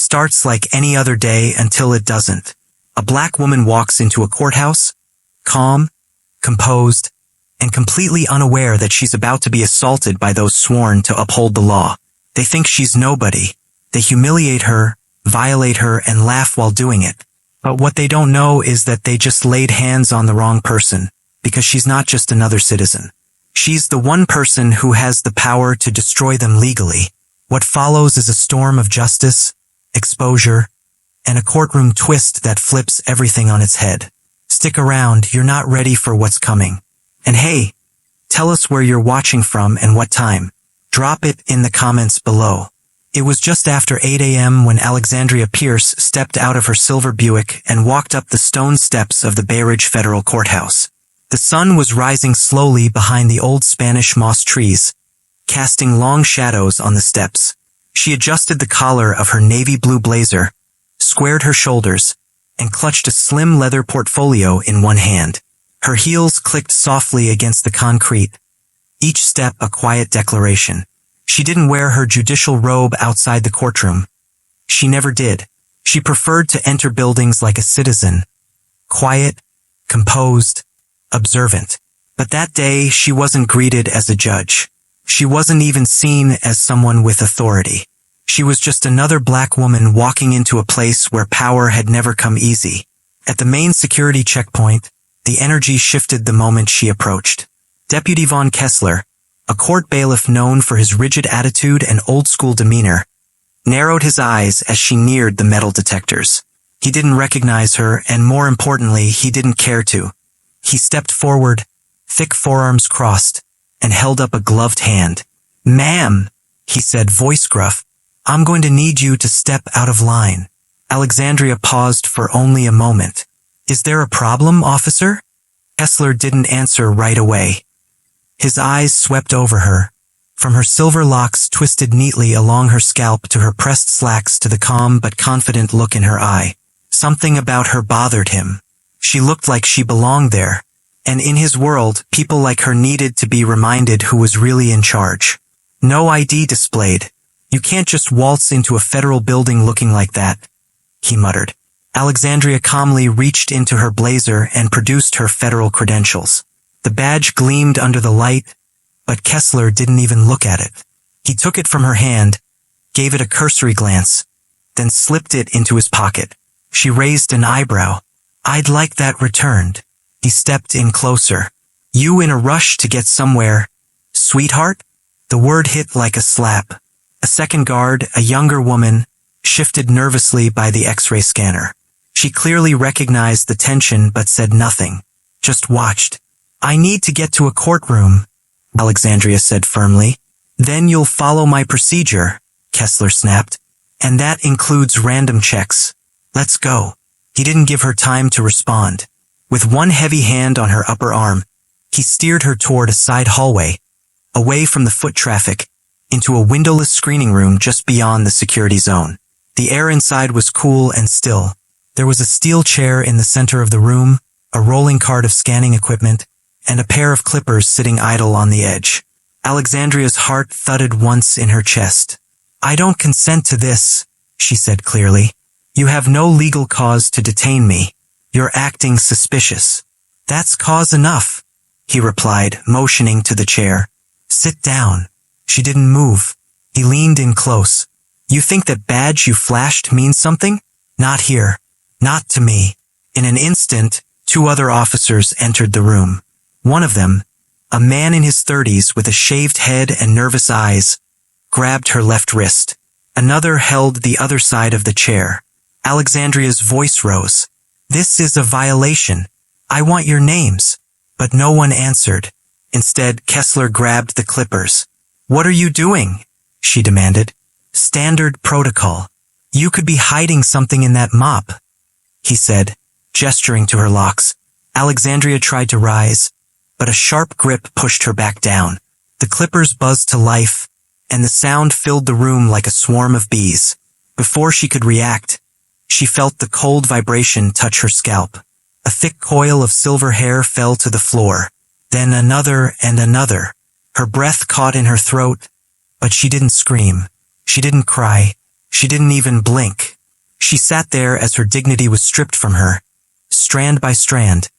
starts like any other day until it doesn't. A black woman walks into a courthouse, calm, composed, and completely unaware that she's about to be assaulted by those sworn to uphold the law. They think she's nobody. They humiliate her, violate her, and laugh while doing it. But what they don't know is that they just laid hands on the wrong person, because she's not just another citizen. She's the one person who has the power to destroy them legally. What follows is a storm of justice, exposure, and a courtroom twist that flips everything on its head. Stick around, you're not ready for what's coming. And hey, tell us where you're watching from and what time. Drop it in the comments below. It was just after 8 a.m. when Alexandria Pierce stepped out of her silver Buick and walked up the stone steps of the Bay Ridge Federal Courthouse. The sun was rising slowly behind the old Spanish moss trees, casting long shadows on the steps. She adjusted the collar of her navy blue blazer, squared her shoulders, and clutched a slim leather portfolio in one hand. Her heels clicked softly against the concrete, each step a quiet declaration. She didn't wear her judicial robe outside the courtroom. She never did. She preferred to enter buildings like a citizen, quiet, composed, observant. But that day, she wasn't greeted as a judge. She wasn't even seen as someone with authority. She was just another black woman walking into a place where power had never come easy. At the main security checkpoint, the energy shifted the moment she approached. Deputy Vaughn Kessler, a court bailiff known for his rigid attitude and old-school demeanor, narrowed his eyes as she neared the metal detectors. He didn't recognize her, and more importantly, he didn't care to. He stepped forward, thick forearms crossed, and held up a gloved hand. "Ma'am," he said, voice gruff, "I'm going to need you to step out of line." Alexandria paused for only a moment. "Is there a problem, officer?" Kessler didn't answer right away. His eyes swept over her, from her silver locks twisted neatly along her scalp to her pressed slacks to the calm but confident look in her eye. Something about her bothered him. She looked like she belonged there, and in his world, people like her needed to be reminded who was really in charge. "No ID displayed. You can't just waltz into a federal building looking like that," he muttered. Alexandria calmly reached into her blazer and produced her federal credentials. The badge gleamed under the light, but Kessler didn't even look at it. He took it from her hand, gave it a cursory glance, then slipped it into his pocket. She raised an eyebrow. "I'd like that returned." He stepped in closer. "You in a rush to get somewhere, sweetheart?" The word hit like a slap. A second guard, a younger woman, shifted nervously by the X-ray scanner. She clearly recognized the tension but said nothing, just watched. "I need to get to a courtroom," Alexandria said firmly. "Then you'll follow my procedure," Kessler snapped. "And that includes random checks. Let's go." He didn't give her time to respond. With one heavy hand on her upper arm, he steered her toward a side hallway, away from the foot traffic, into a windowless screening room just beyond the security zone. The air inside was cool and still. There was a steel chair in the center of the room, a rolling cart of scanning equipment, and a pair of clippers sitting idle on the edge. Alexandria's heart thudded once in her chest. "I don't consent to this," she said clearly. "You have no legal cause to detain me. You're acting suspicious." "That's cause enough," he replied, motioning to the chair. "Sit down." She didn't move. He leaned in close. "You think that badge you flashed means something? Not here. Not to me." In an instant, two other officers entered the room. One of them, a man in his 30s with a shaved head and nervous eyes, grabbed her left wrist. Another held the other side of the chair. Alexandria's voice rose. "This is a violation. I want your names." But no one answered. Instead, Kessler grabbed the clippers. "What are you doing?" she demanded. "Standard protocol. You could be hiding something in that mop," he said, gesturing to her locks. Alexandria tried to rise, but a sharp grip pushed her back down. The clippers buzzed to life, and the sound filled the room like a swarm of bees. Before she could react, she felt the cold vibration touch her scalp. A thick coil of silver hair fell to the floor, then another and another. Her breath caught in her throat, but she didn't scream. She didn't cry. She didn't even blink. She sat there as her dignity was stripped from her, strand by strand,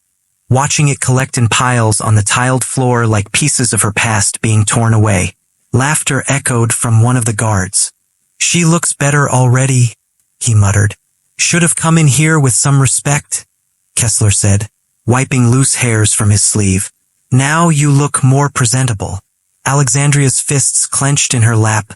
watching it collect in piles on the tiled floor like pieces of her past being torn away. Laughter echoed from one of the guards. "She looks better already," he muttered. "Should have come in here with some respect," Kessler said, wiping loose hairs from his sleeve. "Now you look more presentable." Alexandria's fists clenched in her lap,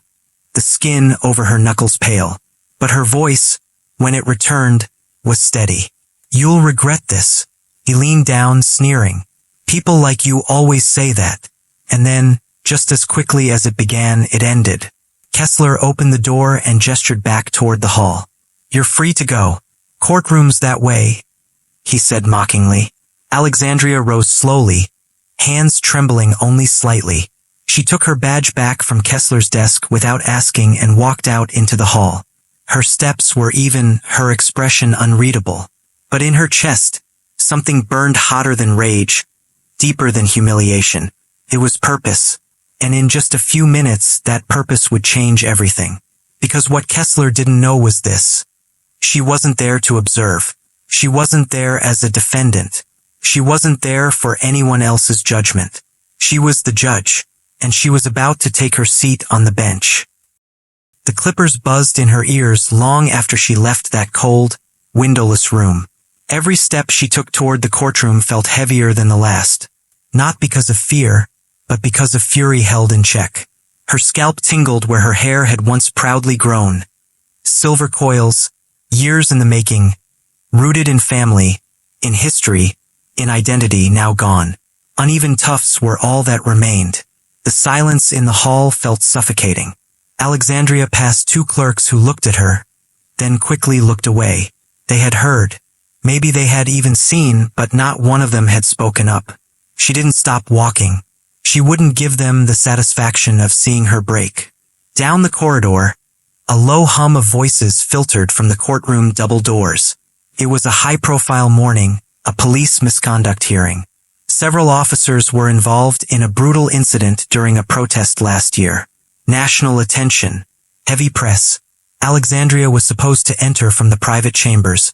the skin over her knuckles pale. But her voice, when it returned, was steady. "You'll regret this." He leaned down, sneering. "People like you always say that." And then, just as quickly as it began, it ended. Kessler opened the door and gestured back toward the hall. "You're free to go. Courtroom's that way," he said mockingly. Alexandria rose slowly, hands trembling only slightly. She took her badge back from Kessler's desk without asking and walked out into the hall. Her steps were even, her expression unreadable. But in her chest, something burned hotter than rage, deeper than humiliation. It was purpose. And in just a few minutes, that purpose would change everything. Because what Kessler didn't know was this. She wasn't there to observe. She wasn't there as a defendant. She wasn't there for anyone else's judgment. She was the judge, and she was about to take her seat on the bench. The clippers buzzed in her ears long after she left that cold, windowless room. Every step she took toward the courtroom felt heavier than the last. Not because of fear, but because of fury held in check. Her scalp tingled where her hair had once proudly grown. Silver coils, years in the making, rooted in family, in history, in identity now gone. Uneven tufts were all that remained. The silence in the hall felt suffocating. Alexandria passed two clerks who looked at her, then quickly looked away. They had heard. Maybe they had even seen, but not one of them had spoken up. She didn't stop walking. She wouldn't give them the satisfaction of seeing her break. Down the corridor, a low hum of voices filtered from the courtroom double doors. It was a high-profile morning, a police misconduct hearing. Several officers were involved in a brutal incident during a protest last year. National attention, heavy press. Alexandria was supposed to enter from the private chambers,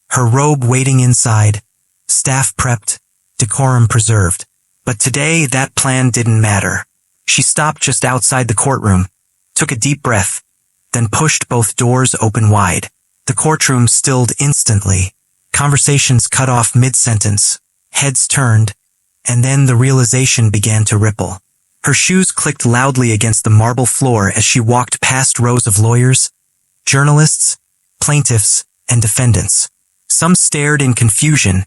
her robe waiting inside, staff prepped, decorum preserved. But today that plan didn't matter. She stopped just outside the courtroom, took a deep breath, then pushed both doors open wide. The courtroom stilled instantly. Conversations cut off mid-sentence, heads turned, and then the realization began to ripple. Her shoes clicked loudly against the marble floor as she walked past rows of lawyers, journalists, plaintiffs, and defendants. Some stared in confusion,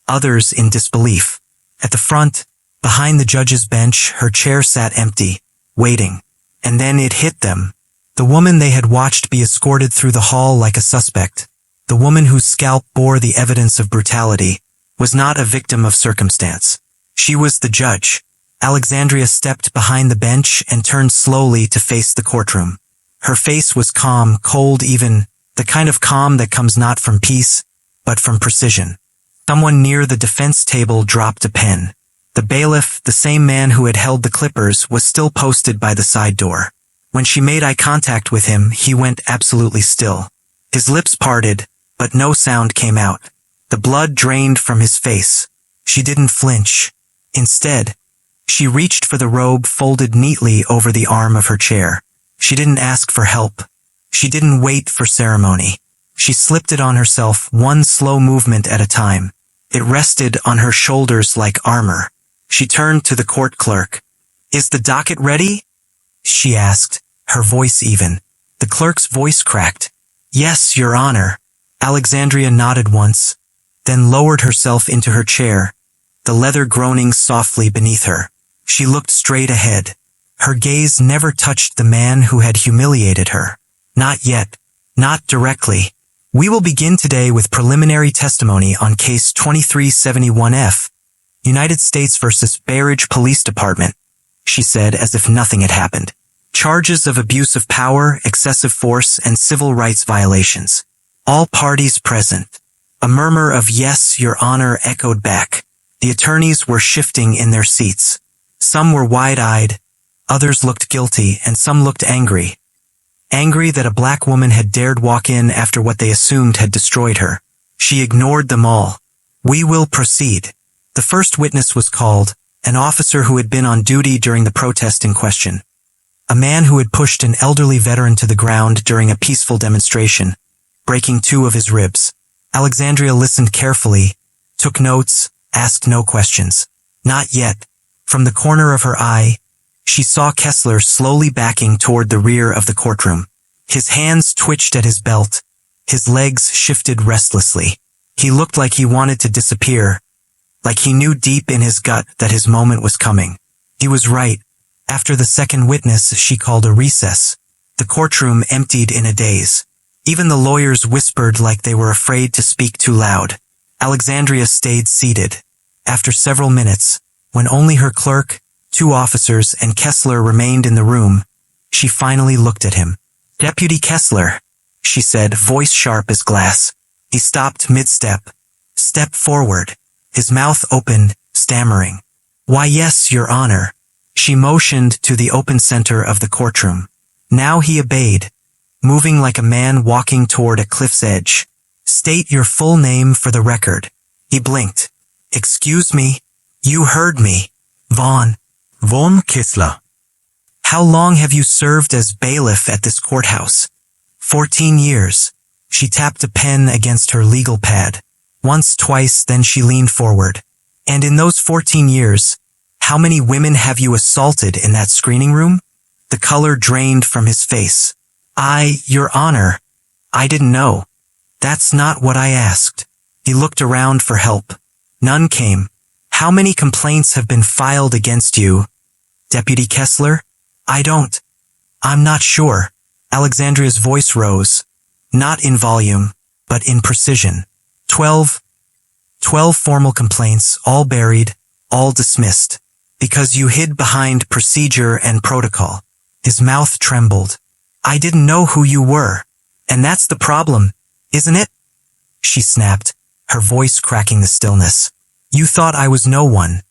others in disbelief. At the front, behind the judge's bench, her chair sat empty, waiting. And then it hit them. The woman they had watched be escorted through the hall like a suspect, the woman whose scalp bore the evidence of brutality, was not a victim of circumstance. She was the judge. Alexandria stepped behind the bench and turned slowly to face the courtroom. Her face was calm, cold even, the kind of calm that comes not from peace, but from precision. Someone near the defense table dropped a pen. The bailiff, the same man who had held the clippers, was still posted by the side door. When she made eye contact with him, he went absolutely still. His lips parted, but no sound came out. The blood drained from his face. She didn't flinch. Instead, she reached for the robe folded neatly over the arm of her chair. She didn't ask for help. She didn't wait for ceremony. She slipped it on herself, one slow movement at a time. It rested on her shoulders like armor. She turned to the court clerk. "Is the docket ready?" she asked, her voice even. The clerk's voice cracked. "Yes, Your Honor." Alexandria nodded once, then lowered herself into her chair, the leather groaning softly beneath her. She looked straight ahead. Her gaze never touched the man who had humiliated her. Not yet. Not directly. "We will begin today with preliminary testimony on Case 2371F, United States versus Bay Ridge Police Department," she said as if nothing had happened. "Charges of abuse of power, excessive force, and civil rights violations. All parties present." A murmur of "Yes, Your Honor" echoed back. The attorneys were shifting in their seats. Some were wide-eyed, others looked guilty, and some looked angry. angry that a black woman had dared walk in after what they assumed had destroyed her. She ignored them all. "We will proceed." The first witness was called, an officer who had been on duty during the protest in question. A man who had pushed an elderly veteran to the ground during a peaceful demonstration, breaking 2 of his ribs. Alexandria listened carefully, took notes, asked no questions. Not yet. From the corner of her eye, she saw Kessler slowly backing toward the rear of the courtroom. His hands twitched at his belt. His legs shifted restlessly. He looked like he wanted to disappear, like he knew deep in his gut that his moment was coming. He was right. After the second witness, she called a recess. The courtroom emptied in a daze. Even the lawyers whispered like they were afraid to speak too loud. Alexandria stayed seated. After several minutes, when only her clerk, 2 officers, and Kessler remained in the room, she finally looked at him. "Deputy Kessler," she said, voice sharp as glass. He stopped mid-step. "Step forward." His mouth opened, stammering. "Why, yes, Your Honor." She motioned to the open center of the courtroom. Now he obeyed, moving like a man walking toward a cliff's edge. "State your full name for the record." He blinked. "Excuse me? You heard me. Vaughn Kessler." "How long have you served as bailiff at this courthouse?" 14 years. She tapped a pen against her legal pad. Once, twice, then she leaned forward. "And in those 14 years, how many women have you assaulted in that screening room?" The color drained from his face. Your Honor, I didn't know. That's not what I asked." He looked around for help. None came. "How many complaints have been filed against you, Deputy Kessler?" I'm not sure." Alexandria's voice rose, not in volume, but in precision. 12 formal complaints, all buried, all dismissed. Because you hid behind procedure and protocol. His mouth trembled. "I didn't know who you were. And that's the problem, isn't it?" She snapped, her voice cracking the stillness. "You thought I was no one.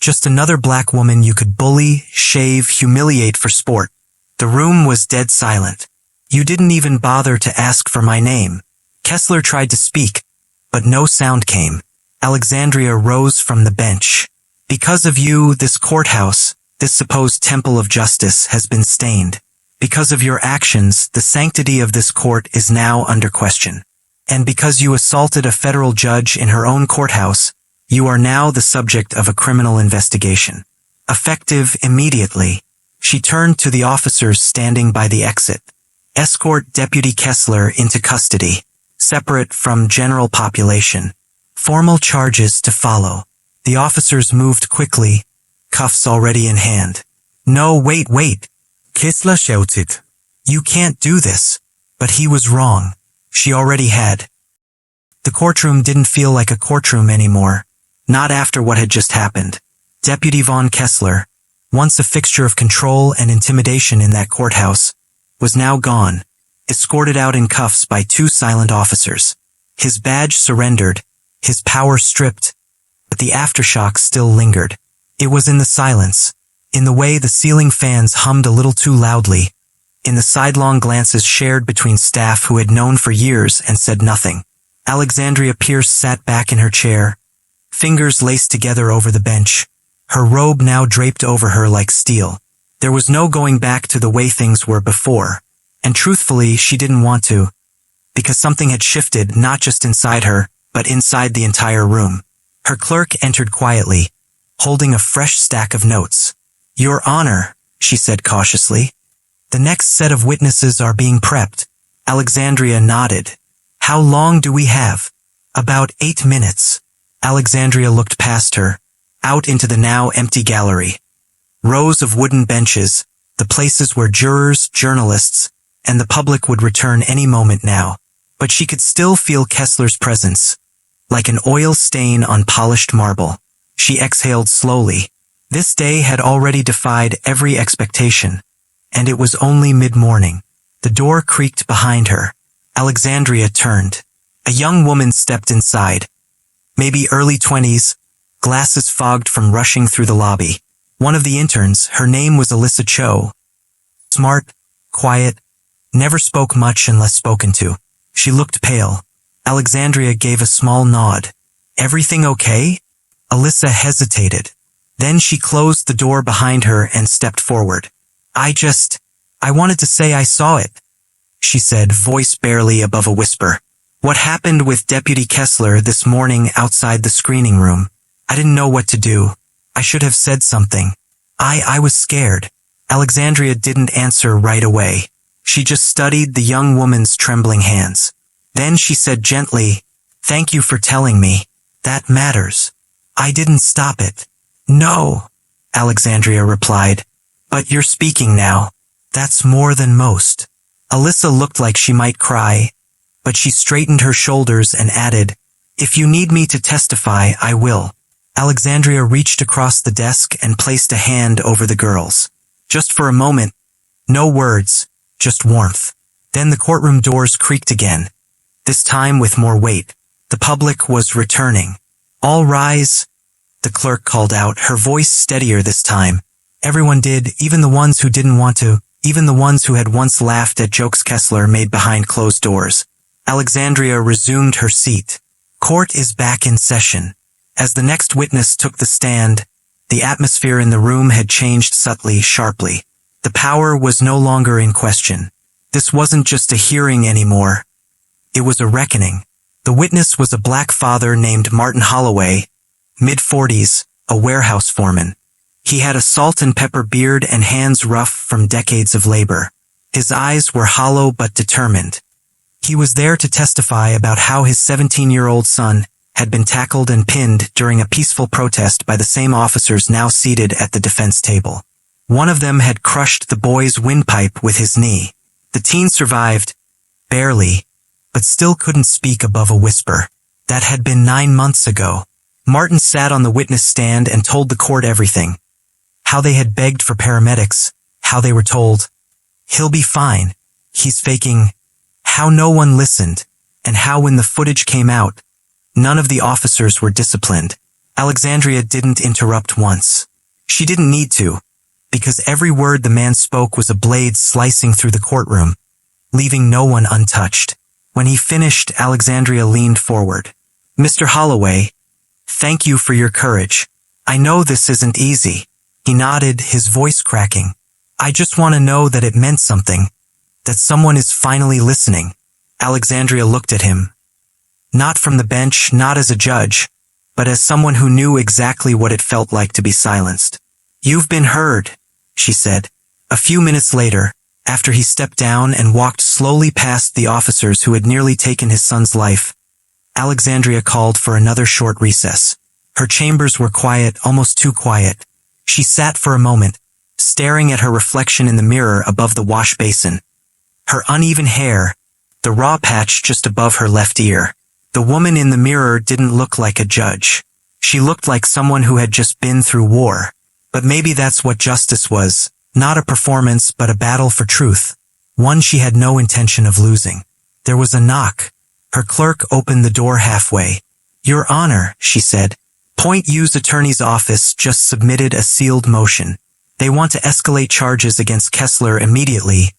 Just another black woman you could bully, shave, humiliate for sport." The room was dead silent. "You didn't even bother to ask for my name." Kessler tried to speak, but no sound came. Alexandria rose from the bench. "Because of you, this courthouse, this supposed temple of justice, has been stained. Because of your actions, the sanctity of this court is now under question. And because you assaulted a federal judge in her own courthouse, you are now the subject of a criminal investigation. Effective immediately." She turned to the officers standing by the exit. "Escort Deputy Kessler into custody, separate from general population. Formal charges to follow." The officers moved quickly, cuffs already in hand. "No, wait," Kessler shouted. "You can't do this." But he was wrong. She already had. The courtroom didn't feel like a courtroom anymore, not after what had just happened. Deputy Vaughn Kessler, once a fixture of control and intimidation in that courthouse, was now gone, escorted out in cuffs by 2 silent officers. His badge surrendered, his power stripped, but the aftershock still lingered. It was in the silence, in the way the ceiling fans hummed a little too loudly, in the sidelong glances shared between staff who had known for years and said nothing. Alexandria Pierce sat back in her chair, fingers laced together over the bench, her robe now draped over her like steel. There was no going back to the way things were before, and truthfully she didn't want to, because something had shifted not just inside her, but inside the entire room. Her clerk entered quietly, holding a fresh stack of notes. "Your Honor," she said cautiously, "the next set of witnesses are being prepped." Alexandria nodded. "How long do we have?" "About 8 minutes." Alexandria looked past her, out into the now empty gallery. Rows of wooden benches, the places where jurors, journalists, and the public would return any moment now. But she could still feel Kessler's presence, like an oil stain on polished marble. She exhaled slowly. This day had already defied every expectation, and it was only mid-morning. The door creaked behind her. Alexandria turned. A young woman stepped inside, maybe early 20s, glasses fogged from rushing through the lobby. One of the interns, her name was Alyssa Cho. Smart, quiet, Never spoke much unless spoken to. She looked pale. Alexandria gave a small nod. Everything okay? Alyssa hesitated. Then she closed the door behind her and stepped forward. I wanted to say I saw it, she said, voice barely above a whisper. What happened with Deputy Kessler this morning outside the screening room? I didn't know what to do. I should have said something. I was scared. Alexandria didn't answer right away. She just studied the young woman's trembling hands. Then she said gently, "Thank you for telling me. That matters." I didn't stop it. No, Alexandria replied. But you're speaking now. That's more than most. Alyssa looked like she might cry, but she straightened her shoulders and added, "If you need me to testify, I will." Alexandria reached across the desk and placed a hand over the girl's. Just for a moment, no words, just warmth. Then the courtroom doors creaked again, this time with more weight. The public was returning. "All rise," the clerk called out, her voice steadier this time. Everyone did, even the ones who didn't want to, even the ones who had once laughed at jokes Kessler made behind closed doors. Alexandria resumed her seat. Court is back in session. As the next witness took the stand, the atmosphere in the room had changed subtly, sharply. The power was no longer in question. This wasn't just a hearing anymore. It was a reckoning. The witness was a black father named Martin Holloway, mid-40s, a warehouse foreman. He had a salt and pepper beard and hands rough from decades of labor. His eyes were hollow but determined. He was there to testify about how his 17-year-old son had been tackled and pinned during a peaceful protest by the same officers now seated at the defense table. One of them had crushed the boy's windpipe with his knee. The teen survived, barely, but still couldn't speak above a whisper. That had been 9 months ago. Martin sat on the witness stand and told the court everything. How they had begged for paramedics, how they were told, "He'll be fine, he's faking," how no one listened, and how when the footage came out, none of the officers were disciplined. Alexandria didn't interrupt once. She didn't need to, because every word the man spoke was a blade slicing through the courtroom, leaving no one untouched. When he finished, Alexandria leaned forward. "Mr. Holloway, thank you for your courage. I know this isn't easy." He nodded, his voice cracking. "I just want to know that it meant something, that someone is finally listening." Alexandria looked at him. Not from the bench, not as a judge, but as someone who knew exactly what it felt like to be silenced. "You've been heard," she said. A few minutes later, after he stepped down and walked slowly past the officers who had nearly taken his son's life, Alexandria called for another short recess. Her chambers were quiet, almost too quiet. She sat for a moment, staring at her reflection in the mirror above the wash basin. Her uneven hair, the raw patch just above her left ear. The woman in the mirror didn't look like a judge. She looked like someone who had just been through war. But maybe that's what justice was, not a performance but a battle for truth, one she had no intention of losing. There was a knock. Her clerk opened the door halfway. "Your Honor," she said. Point U's attorney's office just submitted a sealed motion. They want to escalate charges against Kessler immediately.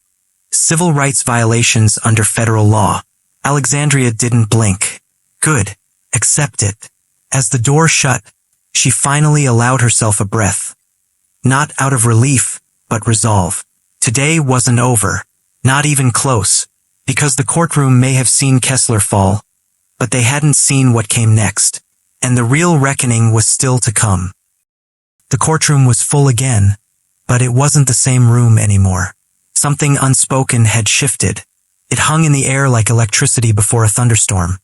Civil rights violations under federal law. Alexandria didn't blink. Good. Accept it. As the door shut, she finally allowed herself a breath. Not out of relief, but resolve. Today wasn't over. Not even close. Because the courtroom may have seen Kessler fall, but they hadn't seen what came next. And the real reckoning was still to come. The courtroom was full again, but it wasn't the same room anymore. Something unspoken had shifted. It hung in the air like electricity before a thunderstorm.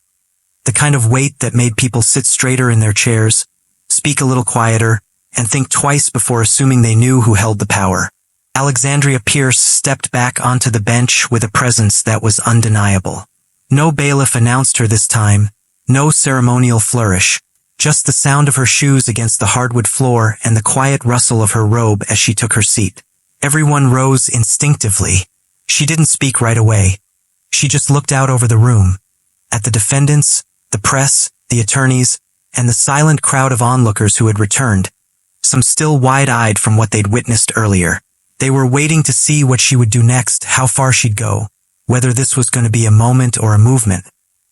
The kind of weight that made people sit straighter in their chairs, speak a little quieter, and think twice before assuming they knew who held the power. Alexandria Pierce stepped back onto the bench with a presence that was undeniable. No bailiff announced her this time, no ceremonial flourish. Just the sound of her shoes against the hardwood floor and the quiet rustle of her robe as she took her seat. Everyone rose instinctively. She didn't speak right away. She just looked out over the room, at the defendants, the press, the attorneys, and the silent crowd of onlookers who had returned, some still wide-eyed from what they'd witnessed earlier. They were waiting to see what she would do next, how far she'd go, whether this was going to be a moment or a movement.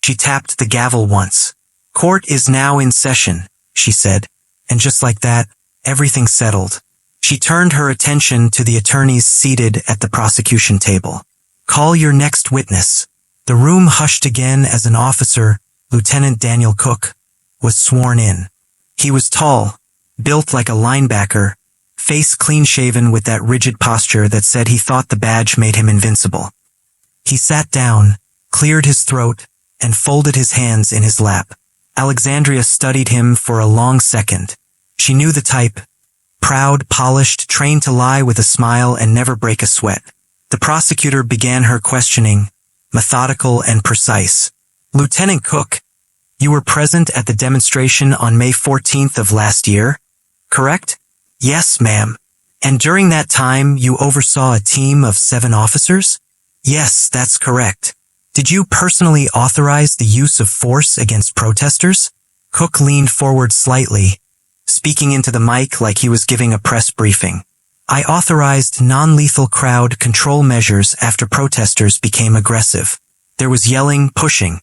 She tapped the gavel once. "Court is now in session," she said, and just like that, everything settled. She turned her attention to the attorneys seated at the prosecution table. "Call your next witness." The room hushed again as an officer, Lieutenant Daniel Cook, was sworn in. He was tall, built like a linebacker, face clean-shaven with that rigid posture that said he thought the badge made him invincible. He sat down, cleared his throat, and folded his hands in his lap. Alexandria studied him for a long second. She knew the type. Proud, polished, trained to lie with a smile and never break a sweat. The prosecutor began her questioning, methodical and precise. "Lieutenant Cook, you were present at the demonstration on May 14th of last year, correct?" "Yes, ma'am." "And during that time you oversaw a team of 7 officers?" "Yes, that's correct." "Did you personally authorize the use of force against protesters?" Cook leaned forward slightly, speaking into the mic like he was giving a press briefing. "I authorized non-lethal crowd control measures after protesters became aggressive. There was yelling, pushing.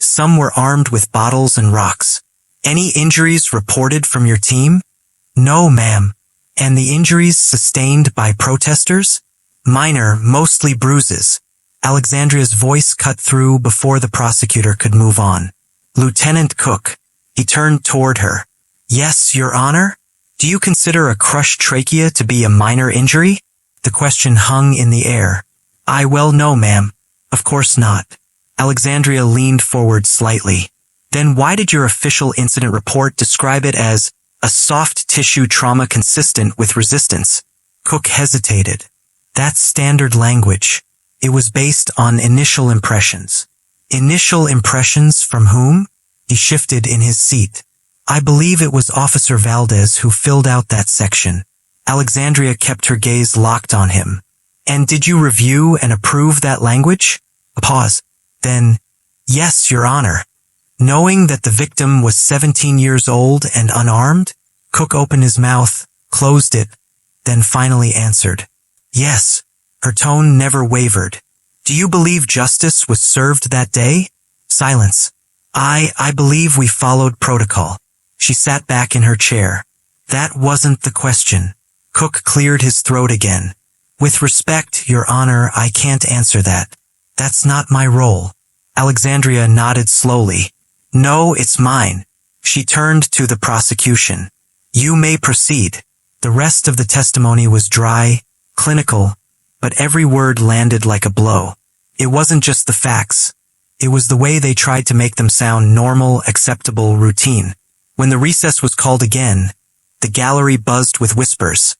Some were armed with bottles and rocks." "Any injuries reported from your team?" "No, ma'am." "And the injuries sustained by protesters?" "Minor, mostly bruises." Alexandria's voice cut through before the prosecutor could move on. "Lieutenant Cook." He turned toward her. "Yes, Your Honor? Do you consider a crushed trachea to be a minor injury?" The question hung in the air. "I well no, ma'am. Of course not." Alexandria leaned forward slightly. "Then why did your official incident report describe it as a soft tissue trauma consistent with resistance?" Cook hesitated. "That's standard language. It was based on initial impressions." "Initial impressions from whom?" He shifted in his seat. "I believe it was Officer Valdez who filled out that section." Alexandria kept her gaze locked on him. "And did you review and approve that language?" A pause. Then, "Yes, Your Honor." Knowing that the victim was 17 years old and unarmed, Cook opened his mouth, closed it, then finally answered. "Yes." Her tone never wavered. "Do you believe justice was served that day?" Silence. I believe we followed protocol." She sat back in her chair. "That wasn't the question." Cook cleared his throat again. "With respect, Your Honor, I can't answer that. That's not my role." Alexandria nodded slowly. "No, it's mine." She turned to the prosecution. "You may proceed." The rest of the testimony was dry, clinical, but every word landed like a blow. It wasn't just the facts. It was the way they tried to make them sound normal, acceptable, routine. When the recess was called again, the gallery buzzed with whispers.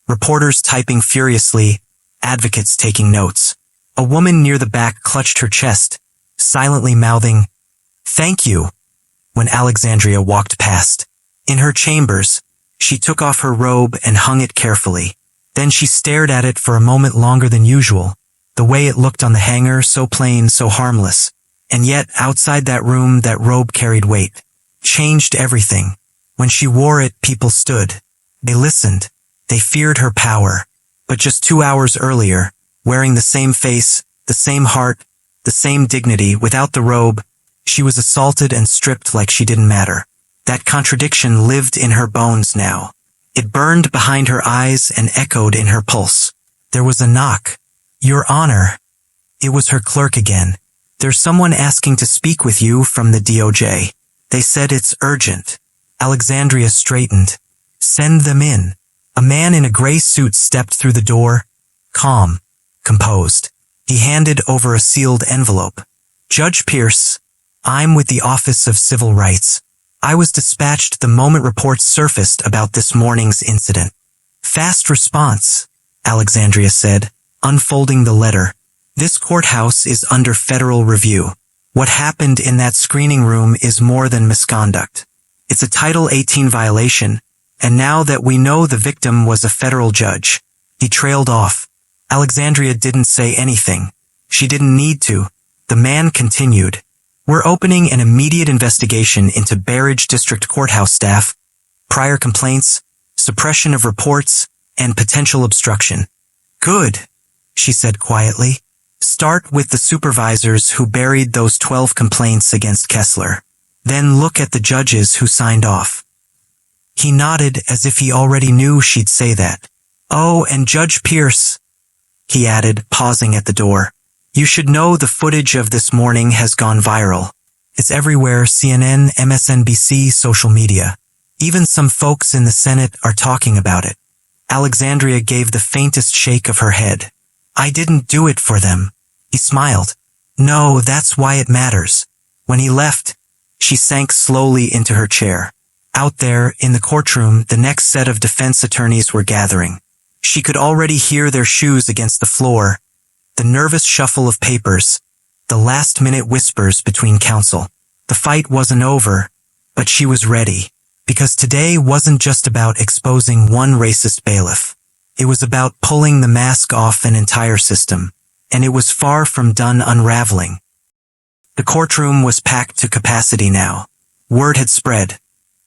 Reporters typing furiously, advocates taking notes. A woman near the back clutched her chest, silently mouthing, "Thank you," when Alexandria walked past. In her chambers, she took off her robe and hung it carefully. Then she stared at it for a moment longer than usual, the way it looked on the hanger, so plain, so harmless. And yet, outside that room, that robe carried weight. Changed everything. When she wore it, people stood. They listened. They feared her power. But just 2 hours earlier, wearing the same face, the same heart, the same dignity, without the robe, she was assaulted and stripped like she didn't matter. That contradiction lived in her bones now. It burned behind her eyes and echoed in her pulse. There was a knock. "Your Honor." It was her clerk again. "There's someone asking to speak with you from the DOJ. They said it's urgent." Alexandria straightened. "Send them in." A man in a gray suit stepped through the door, calm, composed. He handed over a sealed envelope. "Judge Pierce, I'm with the Office of Civil Rights. I was dispatched the moment reports surfaced about this morning's incident." "Fast response," Alexandria said, unfolding the letter. "This courthouse is under federal review. What happened in that screening room is more than misconduct. It's a Title 18 violation, and now that we know the victim was a federal judge." He trailed off. Alexandria didn't say anything. She didn't need to. The man continued. "We're opening an immediate investigation into Barrage District Courthouse staff, prior complaints, suppression of reports, and potential obstruction." "Good," she said quietly. Start with the supervisors who buried those 12 complaints against Kessler. Then look at the judges who signed off. He nodded as if he already knew she'd say that. Oh, and Judge Pierce, he added, pausing at the door. You should know the footage of this morning has gone viral. It's everywhere, CNN, MSNBC, social media. Even some folks in the Senate are talking about it. Alexandria gave the faintest shake of her head. I didn't do it for them. He smiled. No, that's why it matters. When he left, she sank slowly into her chair. Out there, in the courtroom, the next set of defense attorneys were gathering. She could already hear their shoes against the floor, the nervous shuffle of papers, the last-minute whispers between counsel. The fight wasn't over, but she was ready, because today wasn't just about exposing one racist bailiff. It was about pulling the mask off an entire system, and it was far from done unraveling. The courtroom was packed to capacity now. Word had spread.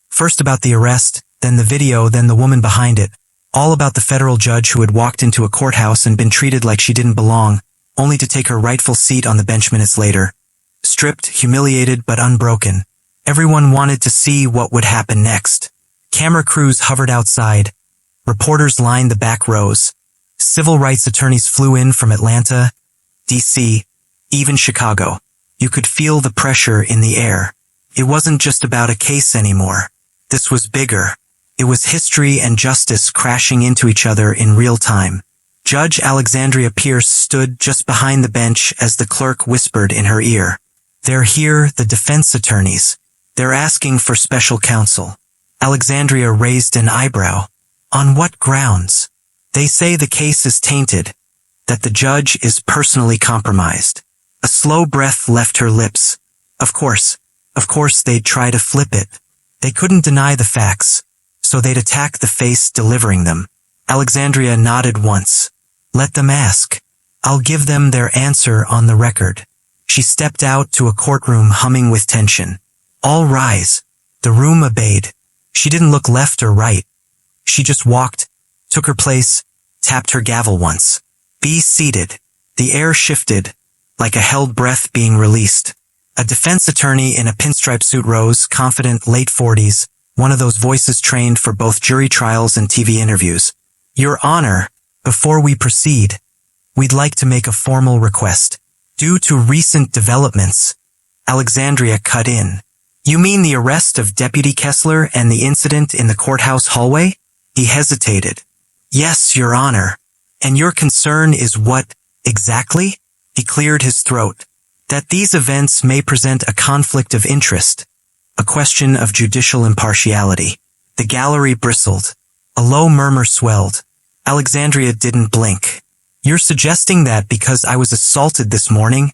First about the arrest, then the video, then the woman behind it. All about the federal judge who had walked into a courthouse and been treated like she didn't belong, only to take her rightful seat on the bench minutes later. Stripped, humiliated, but unbroken. Everyone wanted to see what would happen next. Camera crews hovered outside. Reporters lined the back rows. Civil rights attorneys flew in from Atlanta, D.C., even Chicago. You could feel the pressure in the air. It wasn't just about a case anymore. This was bigger. It was history and justice crashing into each other in real time. Judge Alexandria Pierce stood just behind the bench as the clerk whispered in her ear. They're here, the defense attorneys. They're asking for special counsel. Alexandria raised an eyebrow. On what grounds? They say the case is tainted, that the judge is personally compromised. A slow breath left her lips. Of course they'd try to flip it. They couldn't deny the facts, so they'd attack the face delivering them. Alexandria nodded once. Let them ask. I'll give them their answer on the record. She stepped out to a courtroom humming with tension. All rise. The room obeyed. She didn't look left or right. She just walked, took her place, tapped her gavel once. Be seated. The air shifted, like a held breath being released. A defense attorney in a pinstripe suit rose, confident, late 40s, one of those voices trained for both jury trials and TV interviews. Your Honor, before we proceed, we'd like to make a formal request. Due to recent developments, Alexandria cut in. You mean the arrest of Deputy Kessler and the incident in the courthouse hallway? He hesitated. Yes, Your Honor. And your concern is what, exactly? He cleared his throat. That these events may present a conflict of interest, a question of judicial impartiality. The gallery bristled. A low murmur swelled. Alexandria didn't blink. You're suggesting that because I was assaulted this morning,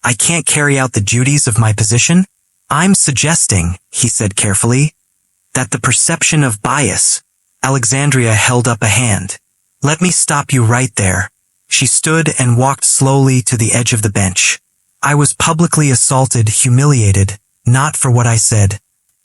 I can't carry out the duties of my position? I'm suggesting, he said carefully, that the perception of bias. Alexandria held up a hand. Let me stop you right there. She stood and walked slowly to the edge of the bench. I was publicly assaulted, humiliated, not for what I said,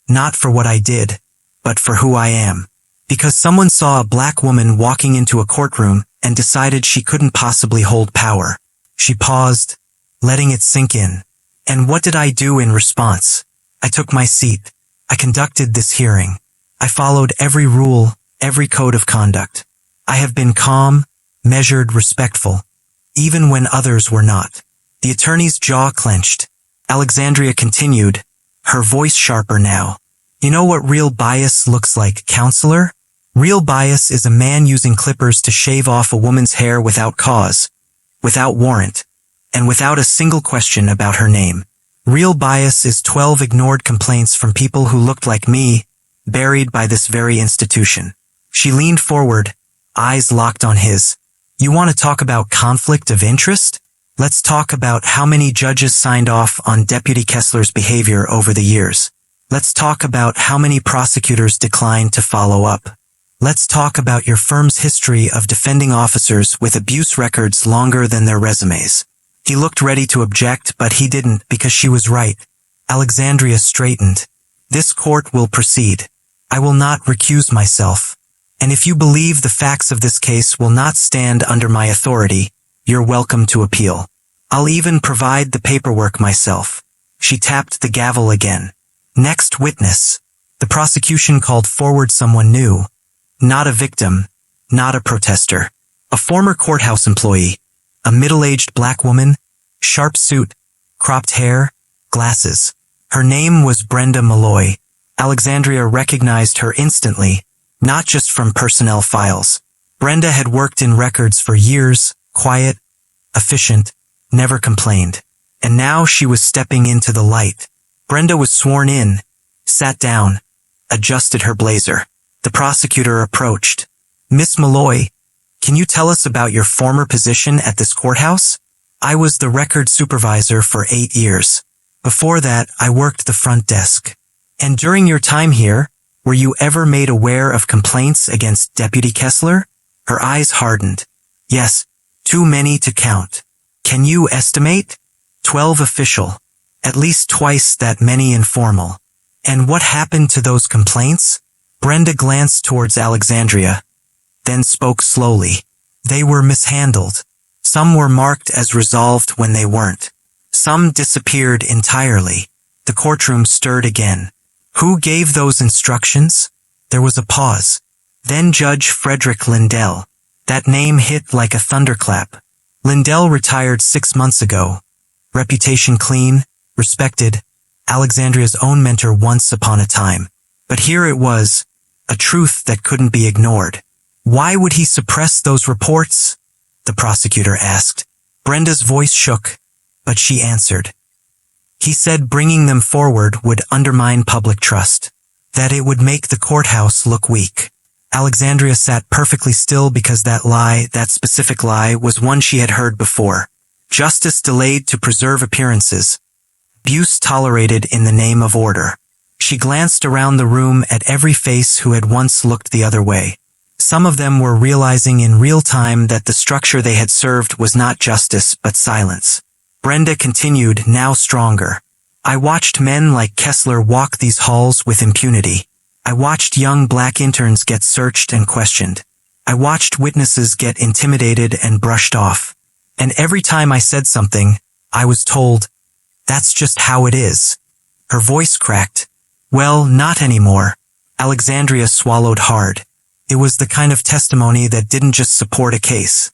not for what I did, but for who I am. Because someone saw a black woman walking into a courtroom and decided she couldn't possibly hold power. She paused, letting it sink in. And what did I do in response? I took my seat. I conducted this hearing. I followed every rule, every code of conduct. I have been calm, measured, respectful, even when others were not. The attorney's jaw clenched. Alexandria continued, her voice sharper now. You know what real bias looks like, counselor? Real bias is a man using clippers to shave off a woman's hair without cause, without warrant, and without a single question about her name. Real bias is 12 ignored complaints from people who looked like me, buried by this very institution. She leaned forward, eyes locked on his. You want to talk about conflict of interest? Let's talk about how many judges signed off on Deputy Kessler's behavior over the years. Let's talk about how many prosecutors declined to follow up. Let's talk about your firm's history of defending officers with abuse records longer than their resumes. He looked ready to object, but he didn't because she was right. Alexandria straightened. This court will proceed. I will not recuse myself. And if you believe the facts of this case will not stand under my authority, you're welcome to appeal. I'll even provide the paperwork myself. She tapped the gavel again. Next witness. The prosecution called forward someone new. Not a victim, not a protester. A former courthouse employee. A middle-aged black woman, sharp suit, cropped hair, glasses. Her name was Brenda Malloy. Alexandria recognized her instantly, not just from personnel files. Brenda had worked in records for years, quiet, efficient, never complained. And now she was stepping into the light. Brenda was sworn in, sat down, adjusted her blazer. The prosecutor approached. Miss Malloy, can you tell us about your former position at this courthouse? I was the record supervisor for 8 years. Before that, I worked the front desk. And during your time here, were you ever made aware of complaints against Deputy Kessler? Her eyes hardened. Yes, too many to count. Can you estimate? 12 official. At least twice that many informal. And what happened to those complaints? Brenda glanced towards Alexandria, then spoke slowly. They were mishandled. Some were marked as resolved when they weren't. Some disappeared entirely. The courtroom stirred again. Who gave those instructions? There was a pause. Then Judge Frederick Lindell. That name hit like a thunderclap. Lindell retired 6 months ago. Reputation clean, respected, Alexandria's own mentor once upon a time. But here it was, a truth that couldn't be ignored. Why would he suppress those reports? The prosecutor asked. Brenda's voice shook, but she answered. He said bringing them forward would undermine public trust, that it would make the courthouse look weak. Alexandria sat perfectly still because that specific lie, was one she had heard before. Justice delayed to preserve appearances. Abuse tolerated in the name of order. She glanced around the room at every face who had once looked the other way. Some of them were realizing in real time that the structure they had served was not justice but silence. Brenda continued, now stronger. I watched men like Kessler walk these halls with impunity. I watched young black interns get searched and questioned. I watched witnesses get intimidated and brushed off. And every time I said something, I was told, that's just how it is. Her voice cracked. Well, not anymore. Alexandria swallowed hard. It was the kind of testimony that didn't just support a case.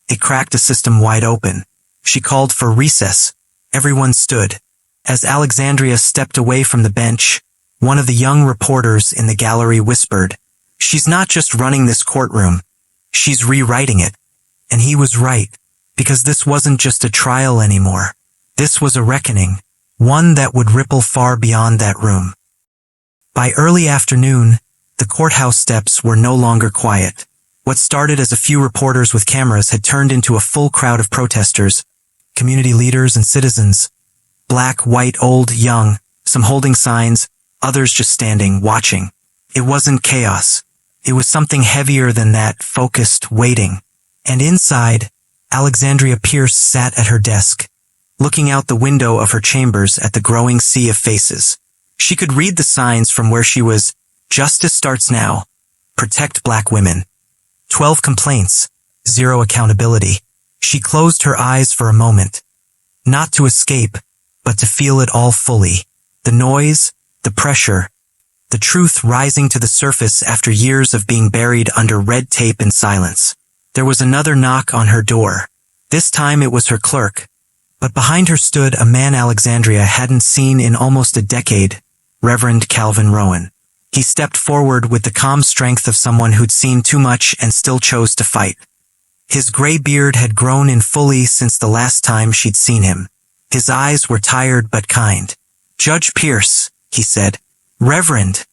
It cracked a system wide open. She called for recess. Everyone stood. As Alexandria stepped away from the bench, one of the young reporters in the gallery whispered, she's not just running this courtroom. She's rewriting it. And he was right, because this wasn't just a trial anymore. This was a reckoning, one that would ripple far beyond that room. By early afternoon, the courthouse steps were no longer quiet. What started as a few reporters with cameras had turned into a full crowd of protesters, community leaders and citizens. Black, white, old, young, some holding signs, others just standing, watching. It wasn't chaos. It was something heavier than that, focused, waiting. And inside, Alexandria Pierce sat at her desk, looking out the window of her chambers at the growing sea of faces. She could read the signs from where she was. Justice starts now. Protect black women. 12 complaints. 0 accountability. She closed her eyes for a moment. Not to escape, but to feel it all fully. The noise, the pressure, the truth rising to the surface after years of being buried under red tape and silence. There was another knock on her door. This time it was her clerk. But behind her stood a man Alexandria hadn't seen in almost a decade, Reverend Calvin Rowan. He stepped forward with the calm strength of someone who'd seen too much and still chose to fight. His gray beard had grown in fully since the last time she'd seen him. His eyes were tired but kind. Judge Pierce, he said. Reverend,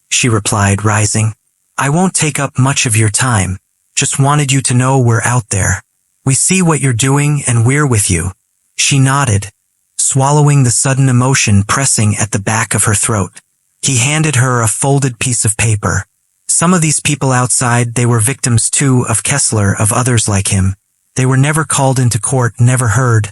she replied, rising. I won't take up much of your time. Just wanted you to know we're out there. We see what you're doing and we're with you. She nodded, swallowing the sudden emotion pressing at the back of her throat. He handed her a folded piece of paper. Some of these people outside, they were victims too of Kessler, of others like him. They were never called into court, never heard.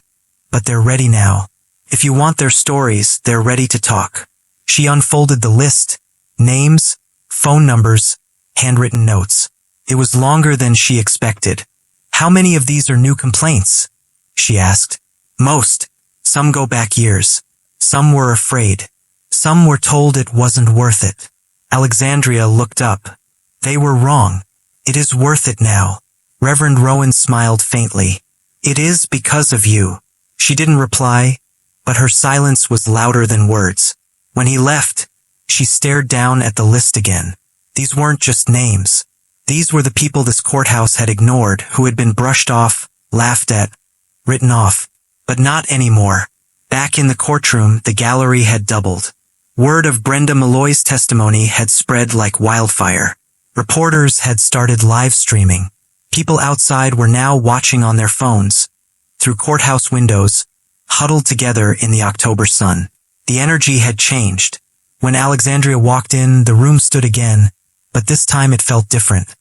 But they're ready now. If you want their stories, they're ready to talk. She unfolded the list. Names, phone numbers, handwritten notes. It was longer than she expected. How many of these are new complaints? She asked. Most. Some go back years. Some were afraid. Some were told it wasn't worth it. Alexandria looked up. They were wrong. It is worth it now. Reverend Rowan smiled faintly. It is because of you. She didn't reply, but her silence was louder than words. When he left, she stared down at the list again. These weren't just names. These were the people this courthouse had ignored, who had been brushed off, laughed at, written off. But not anymore. Back in the courtroom, the gallery had doubled. Word of Brenda Malloy's testimony had spread like wildfire. Reporters had started live streaming. People outside were now watching on their phones. Through courthouse windows, huddled together in the October sun. The energy had changed. When Alexandria walked in, the room stood again, but this time it felt different.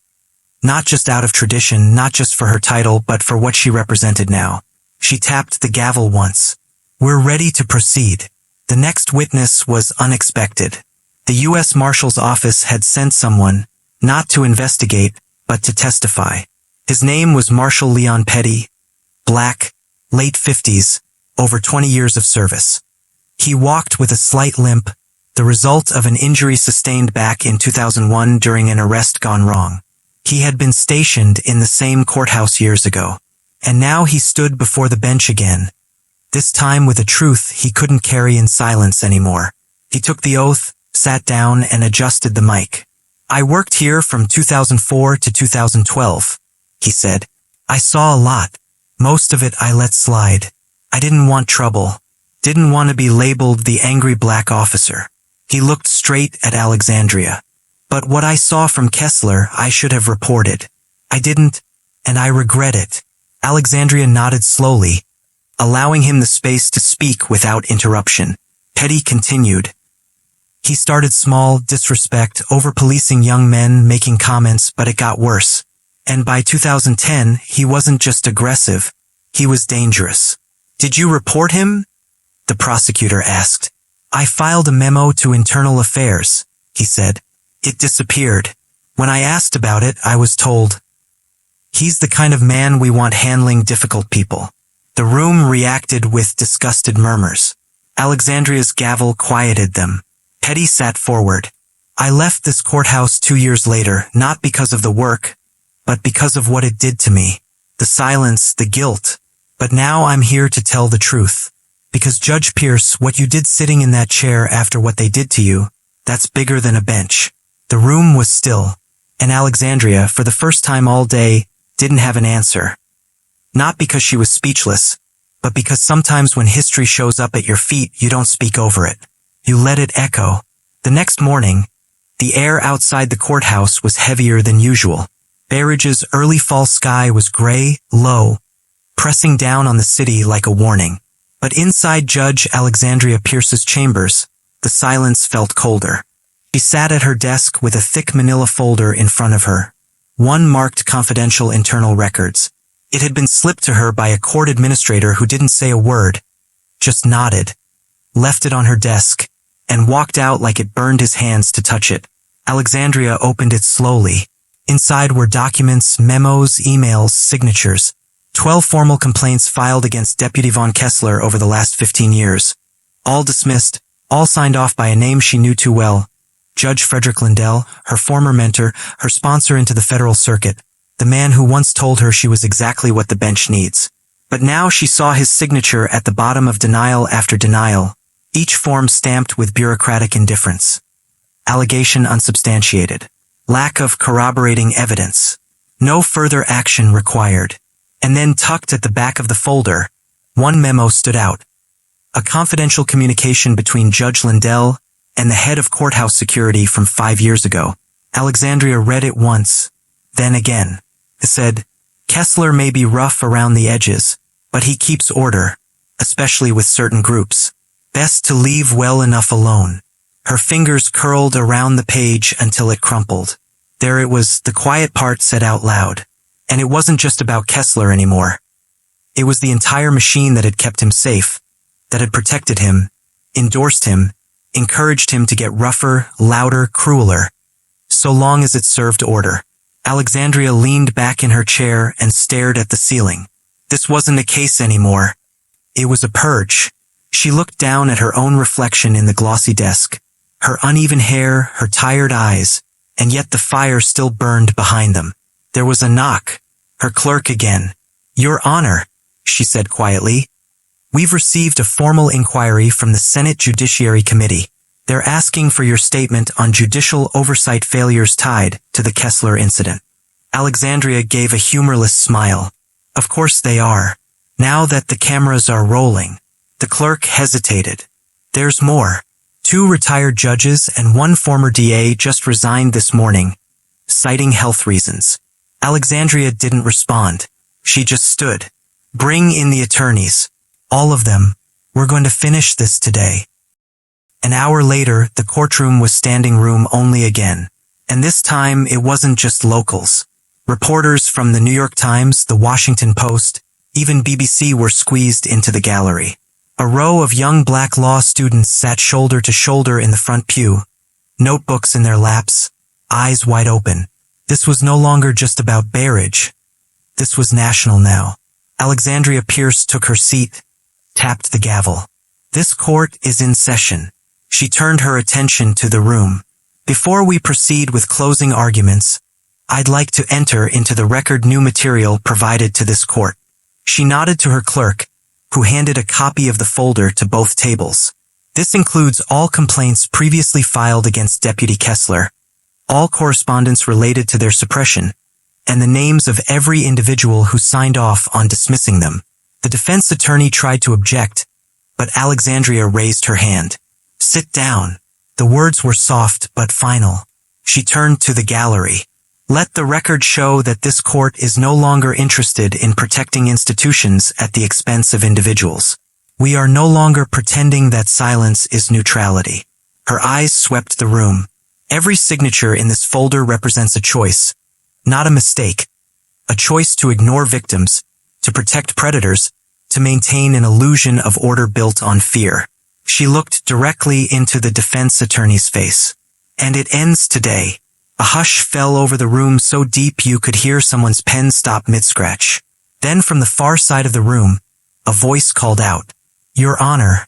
Not just out of tradition, not just for her title, but for what she represented now. She tapped the gavel once. We're ready to proceed. The next witness was unexpected. The U.S. Marshal's office had sent someone, not to investigate, but to testify. His name was Marshal Leon Petty, black, late 50s, over 20 years of service. He walked with a slight limp, the result of an injury sustained back in 2001 during an arrest gone wrong. He had been stationed in the same courthouse years ago, and now he stood before the bench again. This time with a truth he couldn't carry in silence anymore. He took the oath, sat down, and adjusted the mic. I worked here from 2004 to 2012, he said. I saw a lot. Most of it I let slide. I didn't want trouble. Didn't want to be labeled the angry black officer. He looked straight at Alexandria. But what I saw from Kessler, I should have reported. I didn't, and I regret it. Alexandria nodded slowly, allowing him the space to speak without interruption. Petty continued. He started small, disrespect, over-policing young men, making comments, but it got worse. And by 2010, he wasn't just aggressive. He was dangerous. Did you report him? The prosecutor asked. I filed a memo to Internal Affairs, he said. It disappeared. When I asked about it, I was told, he's the kind of man we want handling difficult people. The room reacted with disgusted murmurs. Alexandria's gavel quieted them. Petty sat forward. I left this courthouse 2 years later, not because of the work, but because of what it did to me. The silence, the guilt. But now I'm here to tell the truth. Because Judge Pierce, what you did sitting in that chair after what they did to you, that's bigger than a bench. The room was still, and Alexandria, for the first time all day, didn't have an answer. Not because she was speechless, but because sometimes when history shows up at your feet, you don't speak over it. You let it echo. The next morning, the air outside the courthouse was heavier than usual. Bay Ridge's early fall sky was gray, low, pressing down on the city like a warning. But inside Judge Alexandria Pierce's chambers, the silence felt colder. She sat at her desk with a thick manila folder in front of her. One marked confidential internal records. It had been slipped to her by a court administrator who didn't say a word, just nodded, left it on her desk, and walked out like it burned his hands to touch it. Alexandria opened it slowly. Inside were documents, memos, emails, signatures. 12 formal complaints filed against Deputy Vaughn Kessler over the last 15 years. All dismissed, all signed off by a name she knew too well. Judge Frederick Lindell, her former mentor, her sponsor into the federal circuit. The man who once told her she was exactly what the bench needs. But now she saw his signature at the bottom of denial after denial, each form stamped with bureaucratic indifference. Allegation unsubstantiated. Lack of corroborating evidence. No further action required. And then tucked at the back of the folder, one memo stood out. A confidential communication between Judge Lindell and the head of courthouse security from 5 years ago. Alexandria read it once, then again. It said, Kessler may be rough around the edges, but he keeps order, especially with certain groups. Best to leave well enough alone. Her fingers curled around the page until it crumpled. There it was, the quiet part said out loud. And it wasn't just about Kessler anymore. It was the entire machine that had kept him safe, that had protected him, endorsed him, encouraged him to get rougher, louder, crueler, so long as it served order. Alexandria leaned back in her chair and stared at the ceiling. This wasn't a case anymore. It was a purge. She looked down at her own reflection in the glossy desk, her uneven hair, her tired eyes, and yet the fire still burned behind them. There was a knock. Her clerk again. "Your Honor," she said quietly. "We've received a formal inquiry from the Senate Judiciary Committee. They're asking for your statement on judicial oversight failures tied to the Kessler incident." Alexandria gave a humorless smile. "Of course they are. Now that the cameras are rolling." The clerk hesitated. "There's more. 2 retired judges and 1 former DA just resigned this morning, citing health reasons." Alexandria didn't respond. She just stood. "Bring in the attorneys. All of them. We're going to finish this today." An hour later, the courtroom was standing room only again. And this time, it wasn't just locals. Reporters from the New York Times, the Washington Post, even BBC were squeezed into the gallery. A row of young black law students sat shoulder to shoulder in the front pew, notebooks in their laps, eyes wide open. This was no longer just about Barrage. This was national now. Alexandria Pierce took her seat, tapped the gavel. "This court is in session." She turned her attention to the room. "Before we proceed with closing arguments, I'd like to enter into the record new material provided to this court." She nodded to her clerk, who handed a copy of the folder to both tables. "This includes all complaints previously filed against Deputy Kessler, all correspondence related to their suppression, and the names of every individual who signed off on dismissing them." The defense attorney tried to object, but Alexandria raised her hand. "Sit down." The words were soft but final. She turned to the gallery. "Let the record show that this court is no longer interested in protecting institutions at the expense of individuals. We are no longer pretending that silence is neutrality." Her eyes swept the room. "Every signature in this folder represents a choice, not a mistake. A choice to ignore victims, to protect predators, to maintain an illusion of order built on fear." She looked directly into the defense attorney's face. "And it ends today." A hush fell over the room so deep you could hear someone's pen stop mid-scratch. Then from the far side of the room, a voice called out, "Your Honor."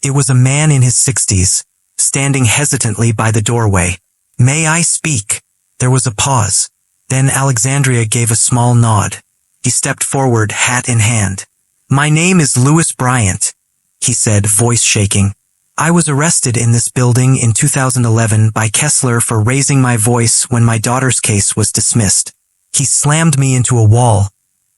It was a man in his 60s, standing hesitantly by the doorway. "May I speak?" There was a pause. Then Alexandria gave a small nod. He stepped forward, hat in hand. "My name is Louis Bryant," he said, voice shaking. "I was arrested in this building in 2011 by Kessler for raising my voice when my daughter's case was dismissed. He slammed me into a wall,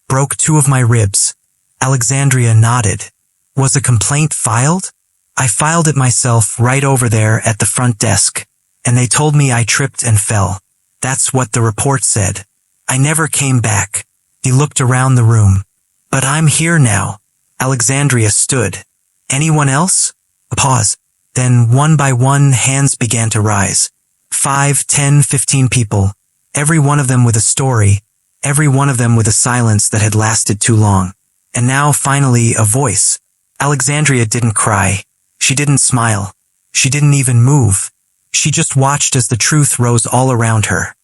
broke 2 of my ribs." Alexandria nodded. "Was a complaint filed?" "I filed it myself right over there at the front desk, and they told me I tripped and fell. That's what the report said. I never came back." He looked around the room. "But I'm here now." Alexandria stood. "Anyone else?" A pause. Then one by one hands began to rise. 5, 10, 15 people. Every one of them with a story. Every one of them with a silence that had lasted too long. And now finally a voice. Alexandria didn't cry. She didn't smile. She didn't even move. She just watched as the truth rose all around her.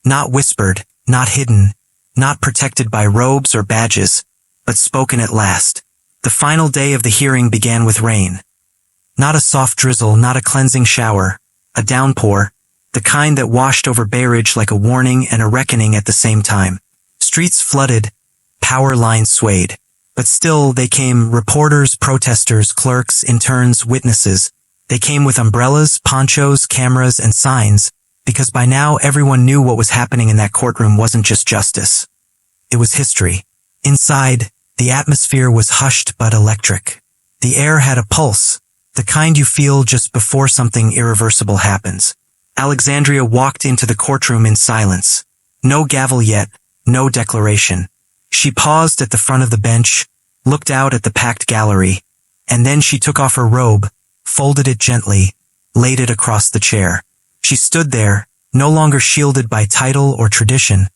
Not whispered, not hidden, not protected by robes or badges, but spoken at last. The final day of the hearing began with rain. Not a soft drizzle, not a cleansing shower, a downpour, the kind that washed over Barrage like a warning and a reckoning at the same time. Streets flooded, power lines swayed. But still they came, reporters, protesters, clerks, interns, witnesses. They came with umbrellas, ponchos, cameras, and signs, because by now everyone knew what was happening in that courtroom wasn't just justice. It was history. Inside, the atmosphere was hushed but electric. The air had a pulse, the kind you feel just before something irreversible happens. Alexandria walked into the courtroom in silence. No gavel yet, no declaration. She paused at the front of the bench, looked out at the packed gallery, and then she took off her robe, folded it gently, laid it across the chair. She stood there, no longer shielded by title or tradition,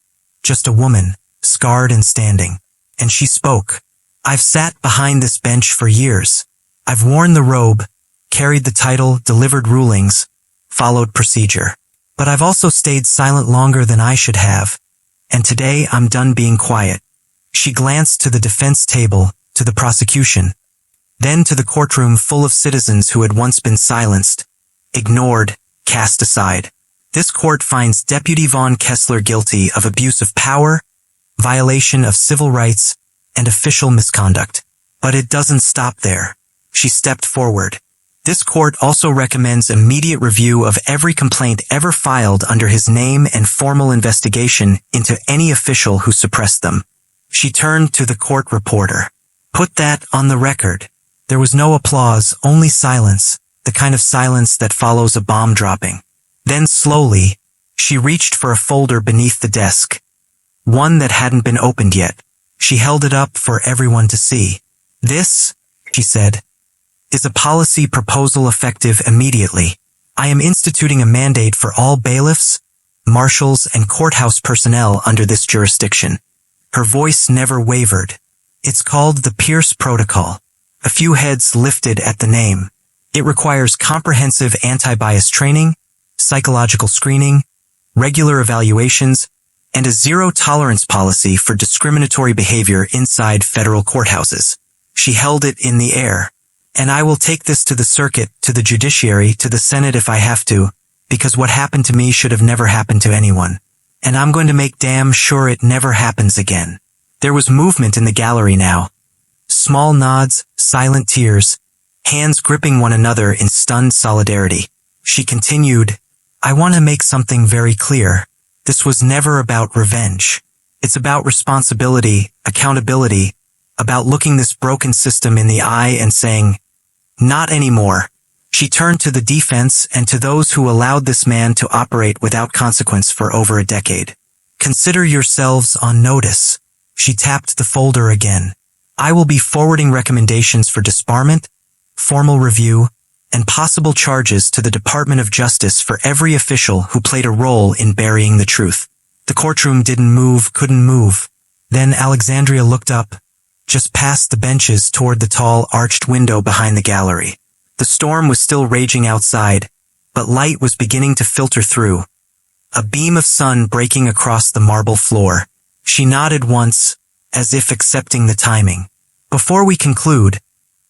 just a woman, scarred and standing. And she spoke. "I've sat behind this bench for years. I've worn the robe, carried the title, delivered rulings, followed procedure. But I've also stayed silent longer than I should have. And today I'm done being quiet." She glanced to the defense table, to the prosecution, then to the courtroom full of citizens who had once been silenced, ignored, cast aside. This court finds Deputy Vaughn Kessler guilty of abuse of power, violation of civil rights, and official misconduct. But it doesn't stop there. She stepped forward. This court also recommends immediate review of every complaint ever filed under his name and formal investigation into any official who suppressed them. She turned to the court reporter. Put that on the record. There was no applause, only silence, the kind of silence that follows a bomb dropping. Then slowly, she reached for a folder beneath the desk. One that hadn't been opened yet. She held it up for everyone to see. This, she said, is a policy proposal effective immediately. I am instituting a mandate for all bailiffs, marshals, and courthouse personnel under this jurisdiction. Her voice never wavered. It's called the Pierce Protocol. A few heads lifted at the name. It requires comprehensive anti-bias training, psychological screening, regular evaluations, and a zero-tolerance policy for discriminatory behavior inside federal courthouses. She held it in the air. And I will take this to the circuit, to the judiciary, to the Senate if I have to, because what happened to me should have never happened to anyone. And I'm going to make damn sure it never happens again. There was movement in the gallery now. Small nods, silent tears, hands gripping one another in stunned solidarity. She continued, I want to make something very clear. This was never about revenge. It's about responsibility, accountability, about looking this broken system in the eye and saying, not anymore. She turned to the defense and to those who allowed this man to operate without consequence for over a decade. Consider yourselves on notice. She tapped the folder again. I will be forwarding recommendations for disbarment, formal review, and possible charges to the Department of Justice for every official who played a role in burying the truth. The courtroom didn't move, couldn't move. Then Alexandria looked up, just past the benches toward the tall arched window behind the gallery. The storm was still raging outside, but light was beginning to filter through. A beam of sun breaking across the marble floor. She nodded once, as if accepting the timing. Before we conclude,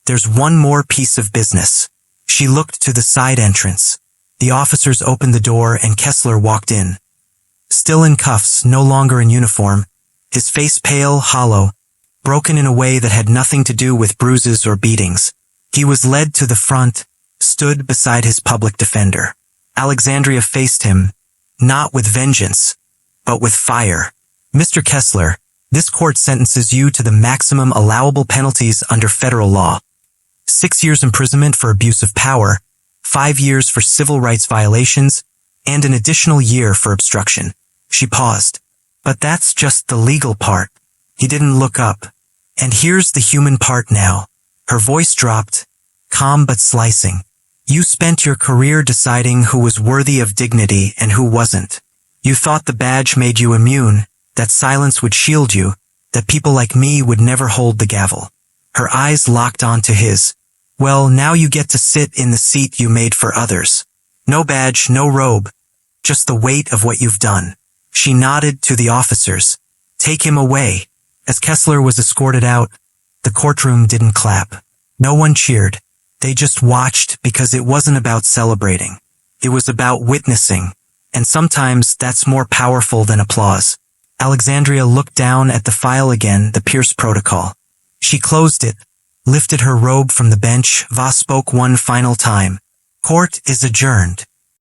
there's one more piece of business. She looked to the side entrance. The officers opened the door and Kessler walked in. Still in cuffs, no longer in uniform, his face pale, hollow, broken in a way that had nothing to do with bruises or beatings. He was led to the front, stood beside his public defender. Alexandria faced him, not with vengeance, but with fire. Mr. Kessler, this court sentences you to the maximum allowable penalties under federal law. 6 years imprisonment for abuse of power, 5 years for civil rights violations, and an additional year for obstruction. She paused. But that's just the legal part. He didn't look up. And here's the human part now. Her voice dropped, calm but slicing. You spent your career deciding who was worthy of dignity and who wasn't. You thought the badge made you immune, that silence would shield you, that people like me would never hold the gavel. Her eyes locked onto his. Well, now you get to sit in the seat you made for others. No badge, no robe, just the weight of what you've done. She nodded to the officers. Take him away. As Kessler was escorted out, the courtroom didn't clap. No one cheered. They just watched because it wasn't about celebrating. It was about witnessing, and sometimes that's more powerful than applause. Alexandria looked down at the file again, the Pierce Protocol. She closed it, lifted her robe from the bench. Vaughn spoke one final time. Court is adjourned.